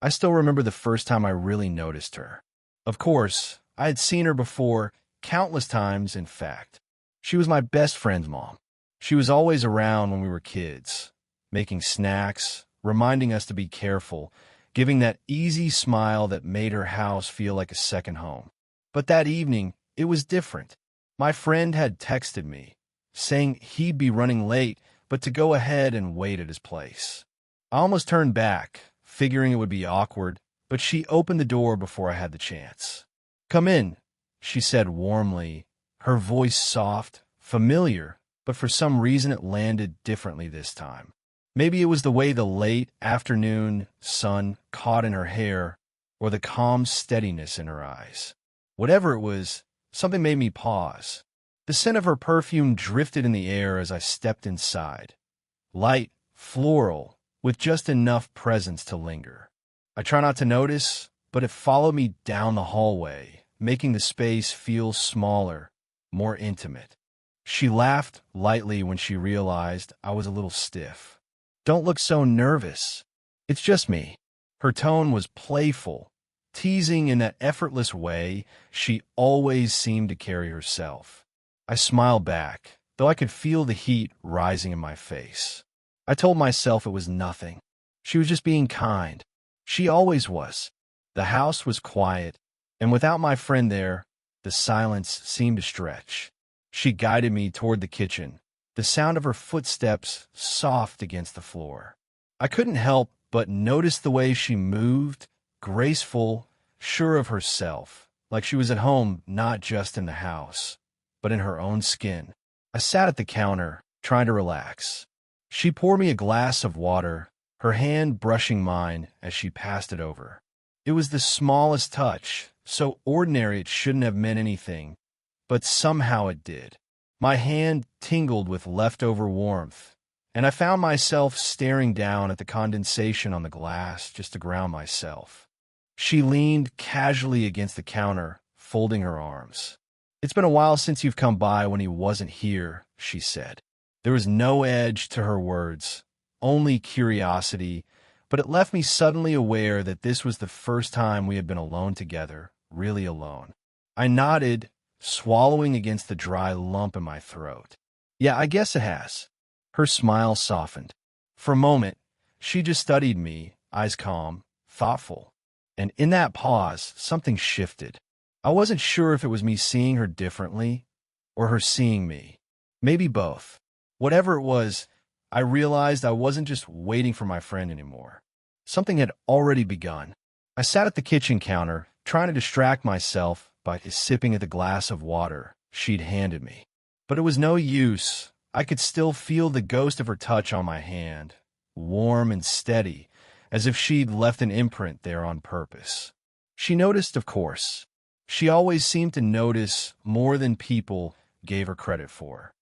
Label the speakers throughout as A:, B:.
A: I still remember the first time I really noticed her. Of course, I had seen her before, countless times, in fact. She was my best friend's mom. She was always around when we were kids, making snacks, reminding us to be careful, giving that easy smile that made her house feel like a second home. But that evening, it was different. My friend had texted me, saying he'd be running late, but to go ahead and wait at his place. I almost turned back, figuring it would be awkward, but she opened the door before I had the chance. "Come in," she said warmly, her voice soft, familiar, but for some reason it landed differently this time. Maybe it was the way the late afternoon sun caught in her hair, or the calm steadiness in her eyes. Whatever it was, something made me pause. The scent of her perfume drifted in the air as I stepped inside. Light, floral, with just enough presence to linger. I try not to notice, but it followed me down the hallway, making the space feel smaller, more intimate. She laughed lightly when she realized I was a little stiff. "Don't look so nervous. It's just me." Her tone was playful, teasing in that effortless way she always seemed to carry herself. I smiled back, though I could feel the heat rising in my face. I told myself it was nothing. She was just being kind. She always was. The house was quiet, and without my friend there, the silence seemed to stretch. She guided me toward the kitchen, the sound of her footsteps soft against the floor. I couldn't help but notice the way she moved, graceful, sure of herself, like she was at home not just in the house, but in her own skin. I sat at the counter, trying to relax. She poured me a glass of water, her hand brushing mine as she passed it over. It was the smallest touch, so ordinary it shouldn't have meant anything, but somehow it did. My hand tingled with leftover warmth, and I found myself staring down at the condensation on the glass just to ground myself. She leaned casually against the counter, folding her arms. "It's been a while since you've come by when he wasn't here," she said. There was no edge to her words, only curiosity, but it left me suddenly aware that this was the first time we had been alone together, really alone. I nodded, swallowing against the dry lump in my throat. "Yeah, I guess it has." Her smile softened. For a moment, she just studied me, eyes calm, thoughtful. And in that pause, something shifted. I wasn't sure if it was me seeing her differently, or her seeing me. Maybe both. Whatever it was, I realized I wasn't just waiting for my friend anymore. Something had already begun. I sat at the kitchen counter, trying to distract myself by sipping at the glass of water she'd handed me. But it was no use. I could still feel the ghost of her touch on my hand, warm and steady, as if she'd left an imprint there on purpose. She noticed, of course. She always seemed to notice more than people gave her credit for.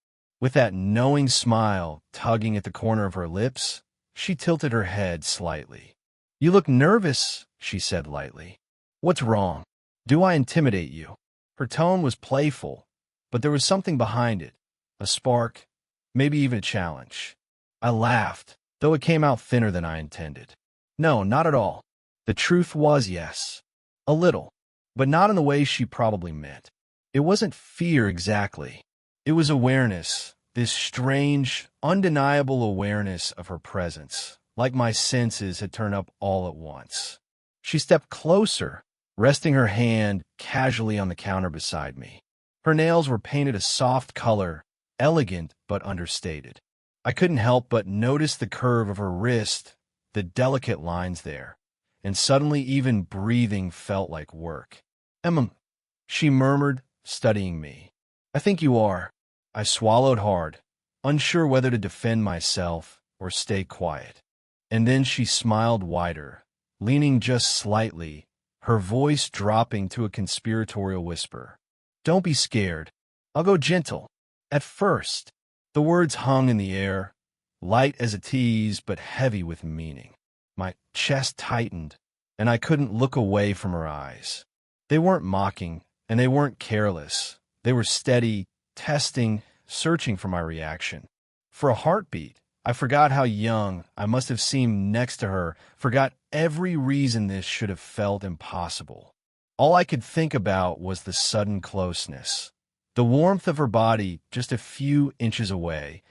A: With that knowing smile tugging at the corner of her lips, she tilted her head slightly. "You look nervous," she said lightly. "What's wrong? Do I intimidate you?" Her tone was playful, but there was something behind it, a spark, maybe even a challenge. I laughed, though it came out thinner than I intended. "No, not at all." The truth was yes. A little, but not in the way she probably meant. It wasn't fear exactly. It was awareness, this strange, undeniable awareness of her presence, like my senses had turned up all at once. She stepped closer, resting her hand casually on the counter beside me. Her nails were painted a soft color, elegant but understated. I couldn't help but notice the curve of her wrist, the delicate lines there, and suddenly even breathing felt like work. "Emma," she murmured, studying me. "I think you are." I swallowed hard, unsure whether to defend myself or stay quiet. And then she smiled wider, leaning just slightly, her voice dropping to a conspiratorial whisper. "Don't be scared. I'll go gentle. At first." The words hung in the air, light as a tease but heavy with meaning. My chest tightened, and I couldn't look away from her eyes. They weren't mocking, and they weren't careless. They were steady, testing, searching for my reaction. For a heartbeat, I forgot how young I must have seemed next to her, forgot every reason this should have felt impossible. All I could think about was the sudden closeness. The warmth of her body just a few inches away,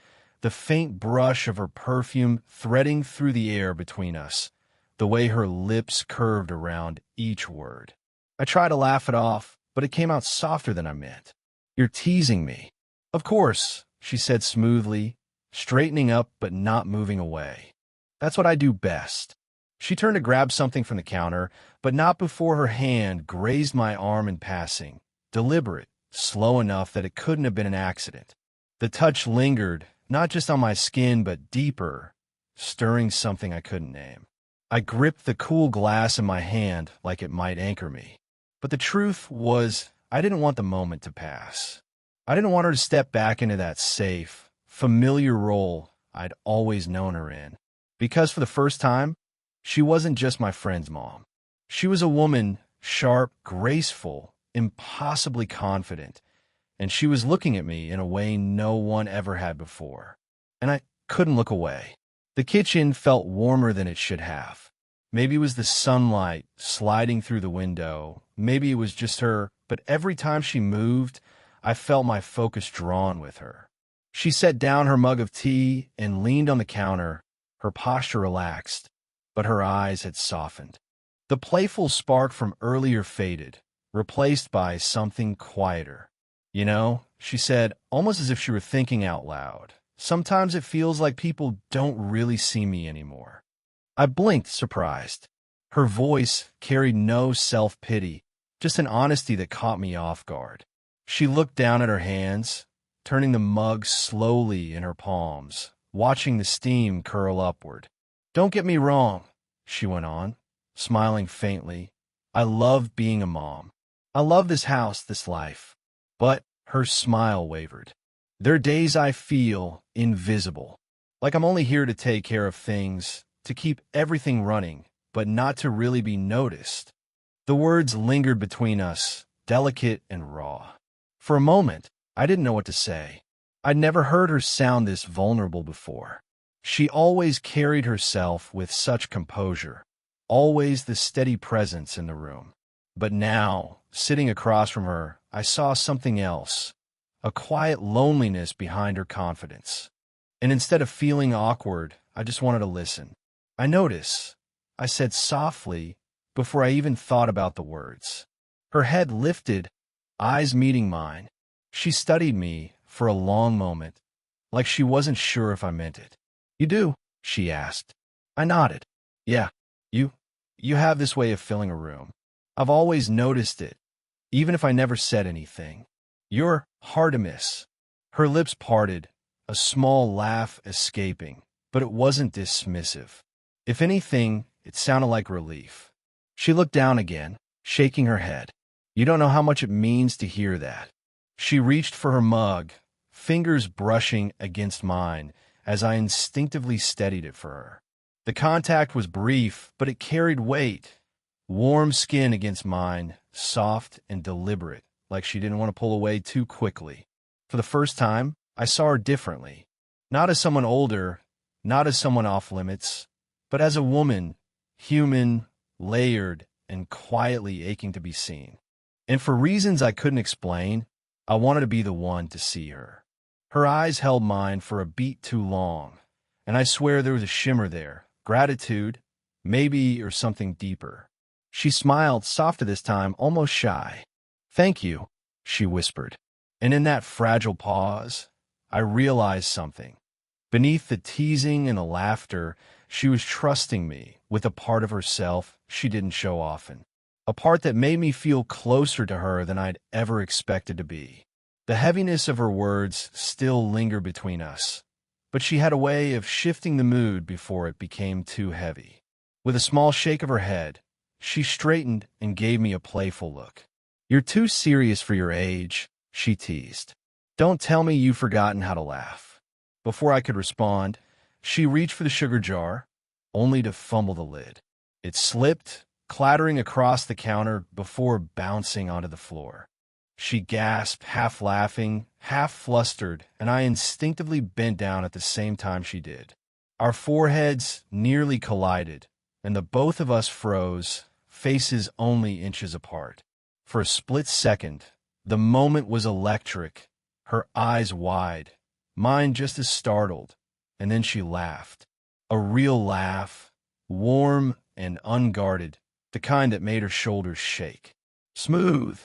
A: the faint brush of her perfume threading through the air between us, the way her lips curved around each word. I tried to laugh it off, but it came out softer than I meant. "You're teasing me." "Of course," she said smoothly, straightening up but not moving away. "That's what I do best." She turned to grab something from the counter, but not before her hand grazed my arm in passing, deliberate, slow enough that it couldn't have been an accident. The touch lingered, not just on my skin but deeper, stirring something I couldn't name. I gripped the cool glass in my hand like it might anchor me. But the truth was, I didn't want the moment to pass. I didn't want her to step back into that safe, familiar role I'd always known her in. Because for the first time, she wasn't just my friend's mom. She was a woman, sharp, graceful, impossibly confident, and she was looking at me in a way no one ever had before. And I couldn't look away. The kitchen felt warmer than it should have. Maybe it was the sunlight sliding through the window. Maybe it was just her, but every time she moved, I felt my focus drawn with her. She set down her mug of tea and leaned on the counter, her posture relaxed, but her eyes had softened. The playful spark from earlier faded, replaced by something quieter. "You know," she said, almost as if she were thinking out loud, "sometimes it feels like people don't really see me anymore." I blinked, surprised. Her voice carried no self-pity, just an honesty that caught me off guard. She looked down at her hands, turning the mug slowly in her palms, watching the steam curl upward. "Don't get me wrong," she went on, smiling faintly. "I love being a mom. I love this house, this life." But her smile wavered. "There are days I feel invisible, like I'm only here to take care of things, to keep everything running, but not to really be noticed." The words lingered between us, delicate and raw. For a moment, I didn't know what to say. I'd never heard her sound this vulnerable before. She always carried herself with such composure, always the steady presence in the room. But now, sitting across from her, I saw something else, a quiet loneliness behind her confidence. And instead of feeling awkward, I just wanted to listen. "I notice," I said softly before I even thought about the words. Her head lifted, eyes meeting mine. She studied me for a long moment, like she wasn't sure if I meant it. "You do?" she asked. I nodded. "Yeah, you have this way of filling a room. I've always noticed it, even if I never said anything. You're hard to miss." Her lips parted, a small laugh escaping, but it wasn't dismissive. If anything, it sounded like relief. She looked down again, shaking her head. "You don't know how much it means to hear that." She reached for her mug, fingers brushing against mine as I instinctively steadied it for her. The contact was brief, but it carried weight. Warm skin against mine, soft and deliberate, like she didn't want to pull away too quickly. For the first time, I saw her differently. Not as someone older, not as someone off limits, but as a woman, human, layered, and quietly aching to be seen. And for reasons I couldn't explain, I wanted to be the one to see her. Her eyes held mine for a beat too long, and I swear there was a shimmer there, gratitude, maybe, or something deeper. She smiled, softer this time, almost shy. "Thank you," she whispered. And in that fragile pause, I realized something. Beneath the teasing and the laughter, she was trusting me with a part of herself she didn't show often. A part that made me feel closer to her than I'd ever expected to be. The heaviness of her words still lingered between us, but she had a way of shifting the mood before it became too heavy. With a small shake of her head, she straightened and gave me a playful look. "You're too serious for your age," she teased. "Don't tell me you've forgotten how to laugh." Before I could respond, she reached for the sugar jar, only to fumble the lid. It slipped, clattering across the counter before bouncing onto the floor. She gasped, half laughing, half flustered, and I instinctively bent down at the same time she did. Our foreheads nearly collided, and the both of us froze, faces only inches apart. For a split second, the moment was electric, her eyes wide, mine just as startled, and then she laughed. A real laugh, warm and unguarded, the kind that made her shoulders shake. "Smooth,"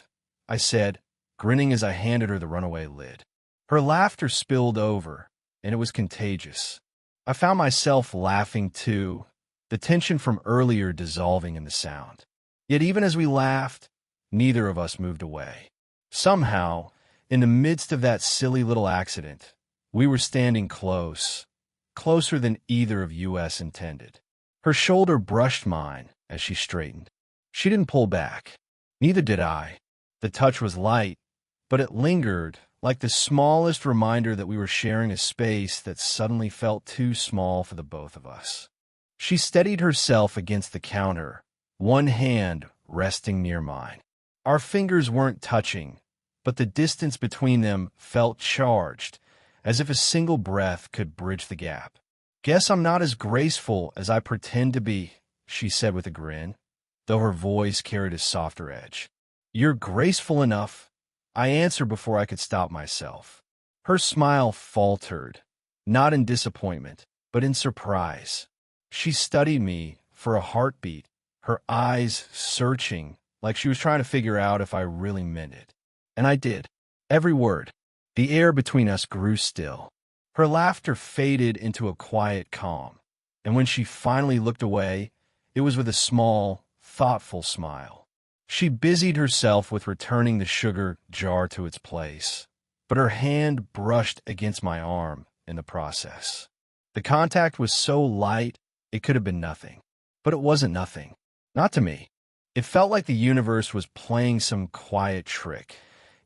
A: I said, grinning as I handed her the runaway lid. Her laughter spilled over, and it was contagious. I found myself laughing too, the tension from earlier dissolving in the sound. Yet even as we laughed, neither of us moved away. Somehow, in the midst of that silly little accident, we were standing close, closer than either of us intended. Her shoulder brushed mine as she straightened. She didn't pull back. Neither did I. The touch was light, but it lingered, like the smallest reminder that we were sharing a space that suddenly felt too small for the both of us. She steadied herself against the counter, one hand resting near mine. Our fingers weren't touching, but the distance between them felt charged, as if a single breath could bridge the gap. "Guess I'm not as graceful as I pretend to be," she said with a grin, though her voice carried a softer edge. "You're graceful enough," I answered before I could stop myself. Her smile faltered, not in disappointment, but in surprise. She studied me for a heartbeat, her eyes searching, like she was trying to figure out if I really meant it. And I did. Every word. The air between us grew still. Her laughter faded into a quiet calm, and when she finally looked away, it was with a small, thoughtful smile. She busied herself with returning the sugar jar to its place, but her hand brushed against my arm in the process. The contact was so light, it could have been nothing. But it wasn't nothing. Not to me. It felt like the universe was playing some quiet trick,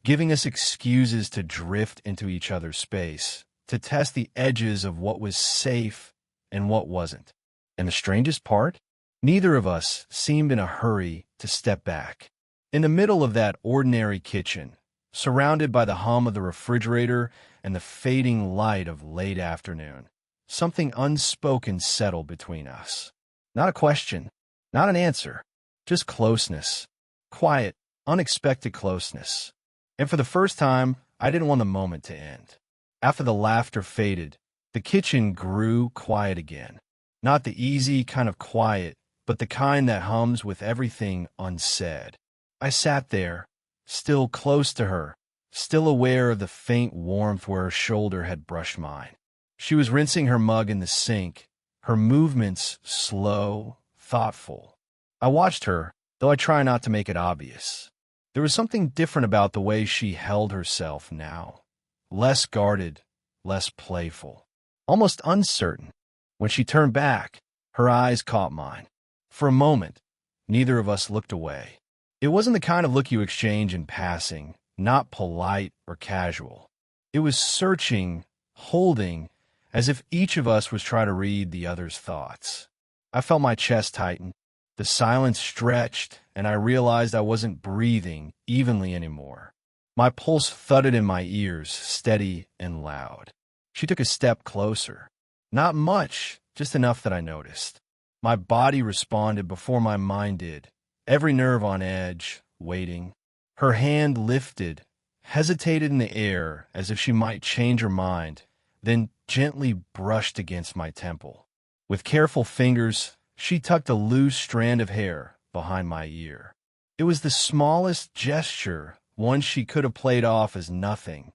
A: giving us excuses to drift into each other's space, to test the edges of what was safe and what wasn't. And the strangest part? Neither of us seemed in a hurry to step back. In the middle of that ordinary kitchen, surrounded by the hum of the refrigerator and the fading light of late afternoon, something unspoken settled between us. Not a question, not an answer, just closeness. Quiet, unexpected closeness. And for the first time, I didn't want the moment to end. After the laughter faded, the kitchen grew quiet again. Not the easy kind of quiet, but the kind that hums with everything unsaid. I sat there, still close to her, still aware of the faint warmth where her shoulder had brushed mine. She was rinsing her mug in the sink, her movements slow, thoughtful. I watched her, though I try not to make it obvious. There was something different about the way she held herself now. Less guarded, less playful, almost uncertain. When she turned back, her eyes caught mine. For a moment, neither of us looked away. It wasn't the kind of look you exchange in passing, not polite or casual. It was searching, holding, as if each of us was trying to read the other's thoughts. I felt my chest tighten, the silence stretched, and I realized I wasn't breathing evenly anymore. My pulse thudded in my ears, steady and loud. She took a step closer. Not much, just enough that I noticed. My body responded before my mind did, every nerve on edge, waiting. Her hand lifted, hesitated in the air as if she might change her mind, then gently brushed against my temple. With careful fingers, she tucked a loose strand of hair behind my ear. It was the smallest gesture, one she could have played off as nothing,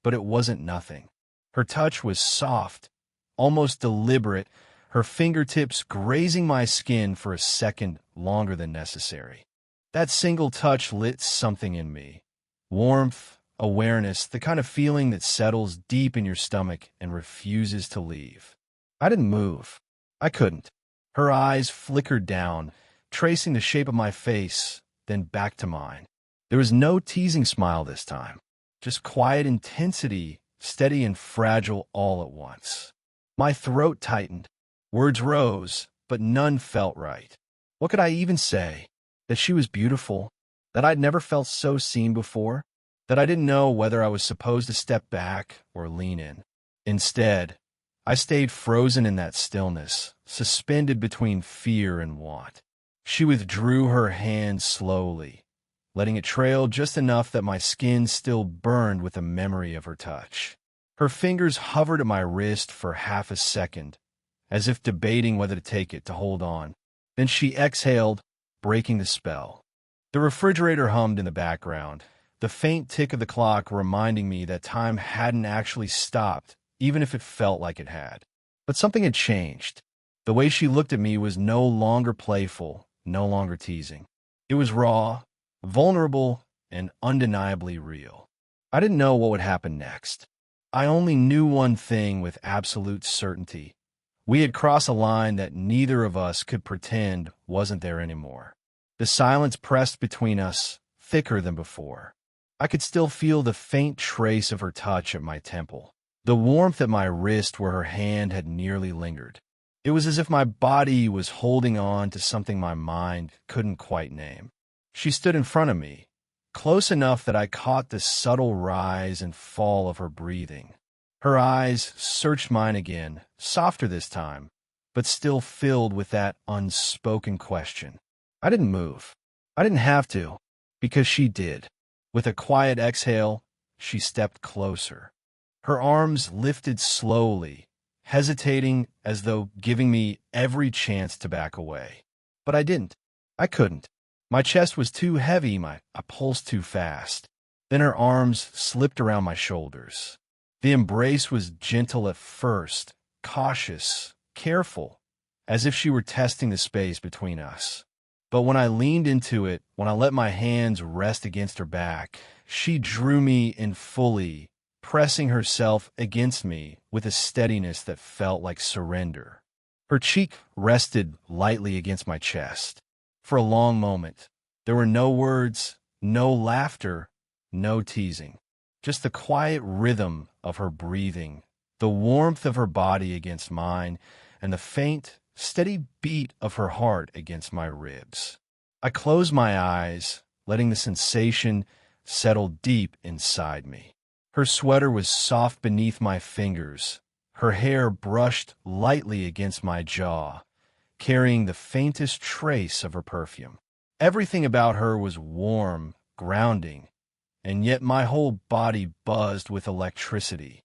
A: but it wasn't nothing. Her touch was soft, almost deliberate, her fingertips grazing my skin for a second longer than necessary. That single touch lit something in me. Warmth, awareness, the kind of feeling that settles deep in your stomach and refuses to leave. I didn't move. I couldn't. Her eyes flickered down, tracing the shape of my face, then back to mine. There was no teasing smile this time, just quiet intensity, steady and fragile all at once. My throat tightened. Words rose, but none felt right. What could I even say? That she was beautiful? That I'd never felt so seen before? That I didn't know whether I was supposed to step back or lean in? Instead, I stayed frozen in that stillness, suspended between fear and want. She withdrew her hand slowly, letting it trail just enough that my skin still burned with the memory of her touch. Her fingers hovered at my wrist for half a second, as if debating whether to take it to hold on. Then she exhaled, breaking the spell. The refrigerator hummed in the background, the faint tick of the clock reminding me that time hadn't actually stopped, even if it felt like it had. But something had changed. The way she looked at me was no longer playful, no longer teasing. It was raw, vulnerable, and undeniably real. I didn't know what would happen next. I only knew one thing with absolute certainty. We had crossed a line that neither of us could pretend wasn't there anymore. The silence pressed between us, thicker than before. I could still feel the faint trace of her touch at my temple, the warmth at my wrist where her hand had nearly lingered. It was as if my body was holding on to something my mind couldn't quite name. She stood in front of me, close enough that I caught the subtle rise and fall of her breathing. Her eyes searched mine again, softer this time, but still filled with that unspoken question. I didn't move. I didn't have to, because she did. With a quiet exhale, she stepped closer. Her arms lifted slowly, hesitating as though giving me every chance to back away. But I didn't. I couldn't. My chest was too heavy, I pulsed too fast. Then her arms slipped around my shoulders. The embrace was gentle at first, cautious, careful, as if she were testing the space between us. But when I leaned into it, when I let my hands rest against her back, she drew me in fully, pressing herself against me with a steadiness that felt like surrender. Her cheek rested lightly against my chest. For a long moment, there were no words, no laughter, no teasing. Just the quiet rhythm of her breathing, the warmth of her body against mine, and the faint, steady beat of her heart against my ribs. I closed my eyes, letting the sensation settle deep inside me. Her sweater was soft beneath my fingers. Her hair brushed lightly against my jaw, carrying the faintest trace of her perfume. Everything about her was warm, grounding, and yet my whole body buzzed with electricity.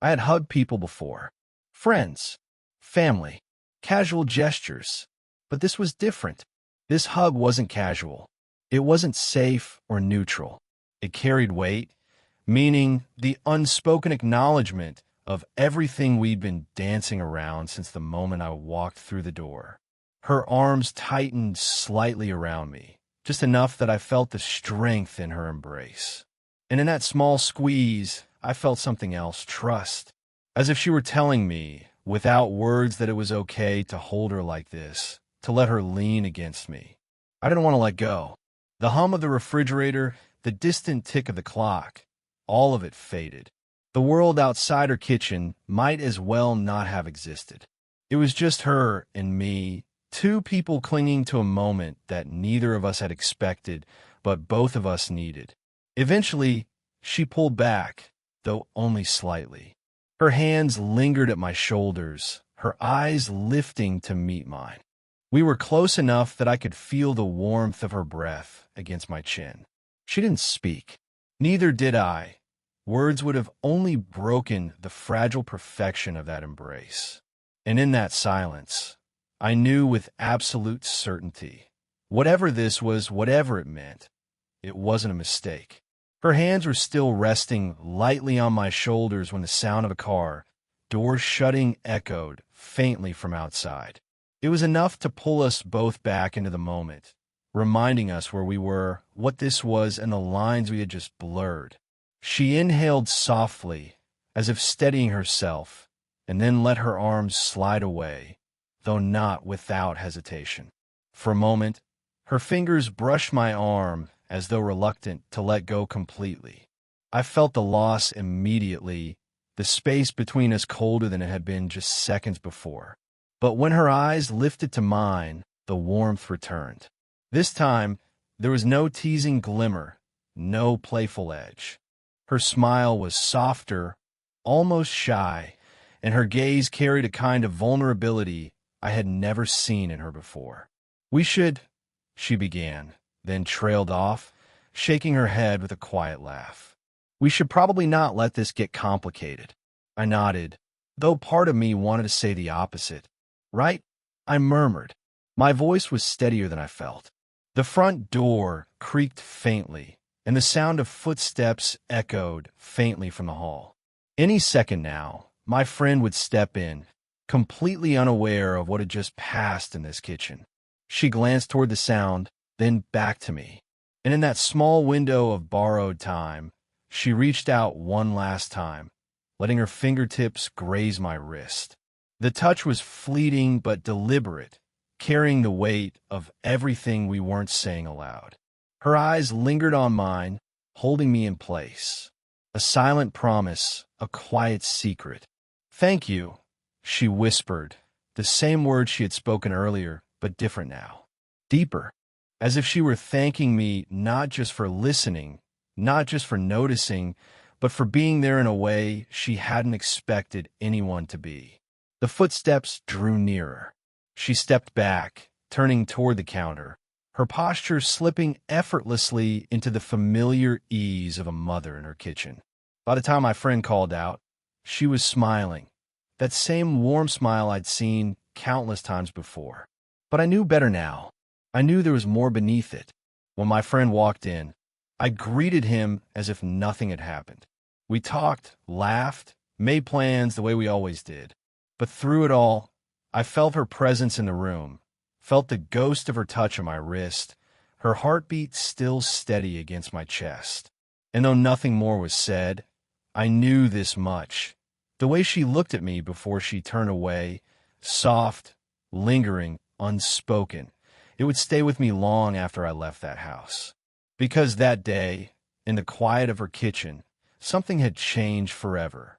A: I had hugged people before, friends, family, casual gestures, but this was different. This hug wasn't casual. It wasn't safe or neutral. It carried weight, meaning the unspoken acknowledgement of everything we'd been dancing around since the moment I walked through the door. Her arms tightened slightly around me, just enough that I felt the strength in her embrace. And in that small squeeze, I felt something else, trust. As if she were telling me, without words, that it was okay to hold her like this, to let her lean against me. I didn't want to let go. The hum of the refrigerator, the distant tick of the clock, all of it faded. The world outside her kitchen might as well not have existed. It was just her and me, two people clinging to a moment that neither of us had expected, but both of us needed. Eventually, she pulled back, though only slightly. Her hands lingered at my shoulders, her eyes lifting to meet mine. We were close enough that I could feel the warmth of her breath against my chin. She didn't speak. Neither did I. Words would have only broken the fragile perfection of that embrace. And in that silence, I knew with absolute certainty, whatever this was, whatever it meant, it wasn't a mistake. Her hands were still resting lightly on my shoulders when the sound of a car, door shutting, echoed faintly from outside. It was enough to pull us both back into the moment, reminding us where we were, what this was, and the lines we had just blurred. She inhaled softly, as if steadying herself, and then let her arms slide away, though not without hesitation. For a moment, her fingers brushed my arm as though reluctant to let go completely. I felt the loss immediately, the space between us colder than it had been just seconds before. But when her eyes lifted to mine, the warmth returned. This time, there was no teasing glimmer, no playful edge. Her smile was softer, almost shy, and her gaze carried a kind of vulnerability I had never seen in her before. "We should," she began, then trailed off, shaking her head with a quiet laugh. "We should probably not let this get complicated." I nodded, though part of me wanted to say the opposite. "Right?" I murmured. My voice was steadier than I felt. The front door creaked faintly, and the sound of footsteps echoed faintly from the hall. Any second now, my friend would step in, completely unaware of what had just passed in this kitchen. She glanced toward the sound, then back to me, and in that small window of borrowed time, she reached out one last time, letting her fingertips graze my wrist. The touch was fleeting but deliberate, carrying the weight of everything we weren't saying aloud. Her eyes lingered on mine, holding me in place. A silent promise, a quiet secret. "Thank you," she whispered, the same words she had spoken earlier, but different now. Deeper, as if she were thanking me not just for listening, not just for noticing, but for being there in a way she hadn't expected anyone to be. The footsteps drew nearer. She stepped back, turning toward the counter, her posture slipping effortlessly into the familiar ease of a mother in her kitchen. By the time my friend called out, she was smiling, that same warm smile I'd seen countless times before. But I knew better now. I knew there was more beneath it. When my friend walked in, I greeted him as if nothing had happened. We talked, laughed, made plans the way we always did. But through it all, I felt her presence in the room, felt the ghost of her touch on my wrist, her heartbeat still steady against my chest. And though nothing more was said, I knew this much. The way she looked at me before she turned away, soft, lingering, unspoken, it would stay with me long after I left that house. Because that day, in the quiet of her kitchen, something had changed forever.